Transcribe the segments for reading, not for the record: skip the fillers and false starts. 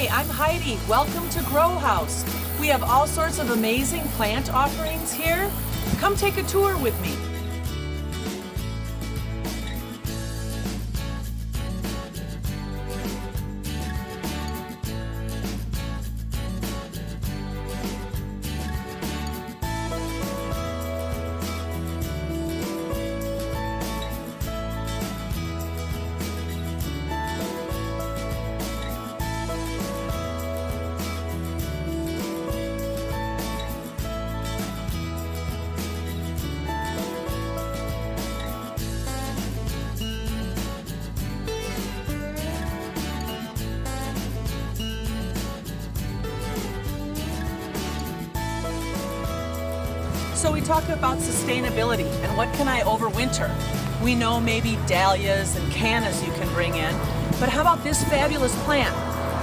Hi, I'm Heidi. Welcome to GrowHaus. We have all sorts of amazing plant offerings here. Come take a tour with me. So we talk about sustainability and what can I overwinter? We know maybe dahlias and cannas you can bring in, but how about this fabulous plant?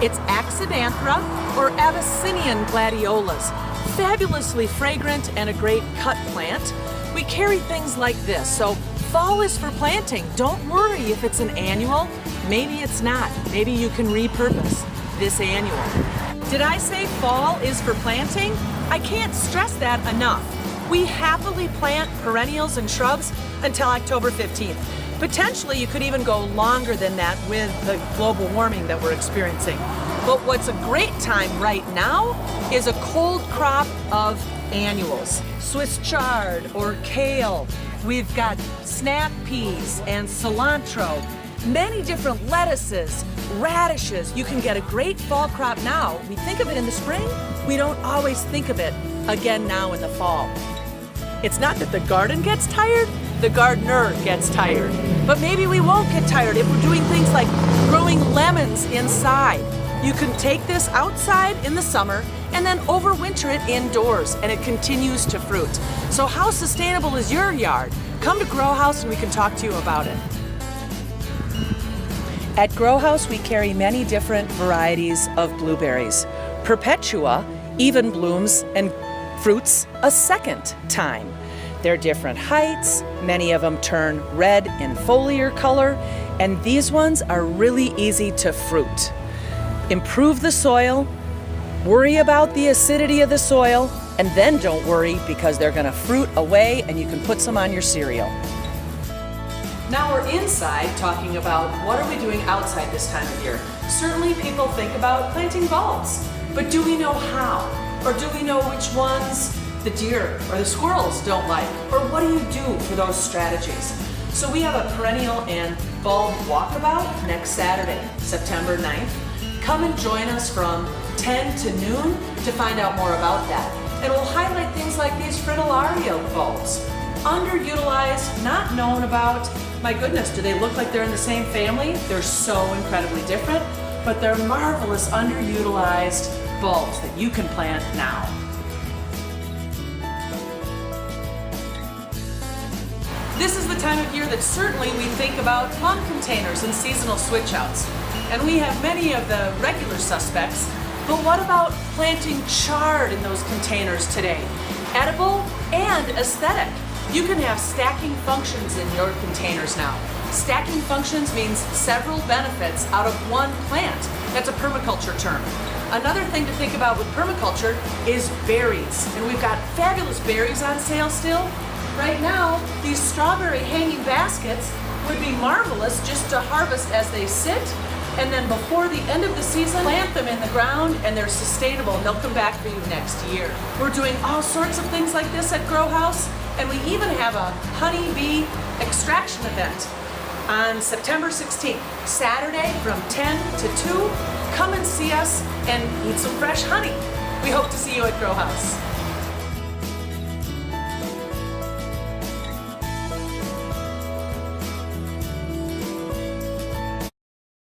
It's Axanthera or Abyssinian gladiolas. Fabulously fragrant and a great cut plant. We carry things like this, so fall is for planting. Don't worry if it's an annual. Maybe it's not. Maybe you can repurpose this annual. Did I say fall is for planting? I can't stress that enough. We happily plant perennials and shrubs until October 15th. Potentially, you could even go longer than that with the global warming that we're experiencing. But what's a great time right now is a cold crop of annuals. Swiss chard or kale. We've got snap peas and cilantro. Many different lettuces, radishes. You can get a great fall crop now. We think of it in the spring. We don't always think of it again now in the fall. It's not that the garden gets tired, the gardener gets tired. But maybe we won't get tired if we're doing things like growing lemons inside. You can take this outside in the summer and then overwinter it indoors and it continues to fruit. So how sustainable is your yard? Come to GrowHaus and we can talk to you about it. At GrowHaus we carry many different varieties of blueberries. Perpetua even blooms and fruits a second time. They're different heights, many of them turn red in foliar color, and these ones are really easy to fruit. Improve the soil, worry about the acidity of the soil, and then don't worry because they're gonna fruit away and you can put some on your cereal. Now we're inside talking about what are we doing outside this time of year. Certainly people think about planting bulbs, but do we know how? Or do we know which ones the deer or the squirrels don't like? Or what do you do for those strategies? So we have a perennial and bulb walkabout next Saturday, September 9th. Come and join us from 10 to noon to find out more about that. And we'll highlight things like these fritillaria bulbs. Underutilized, not known about. My goodness, do they look like they're in the same family? They're so incredibly different, but they're marvelous underutilized bulbs that you can plant now. This is the time of year that certainly we think about plum containers and seasonal switch outs. And we have many of the regular suspects, but what about planting chard in those containers today? Edible and aesthetic. You can have stacking functions in your containers now. Stacking functions means several benefits out of one plant. That's a permaculture term. Another thing to think about with permaculture is berries. And we've got fabulous berries on sale still. Right now, these strawberry hanging baskets would be marvelous just to harvest as they sit. And then before the end of the season, plant them in the ground and they're sustainable and they'll come back for you next year. We're doing all sorts of things like this at GrowHaus, and we even have a honeybee extraction event on September 16th, Saturday from 10 to 2. Come and see us and eat some fresh honey. We hope to see you at GrowHaus.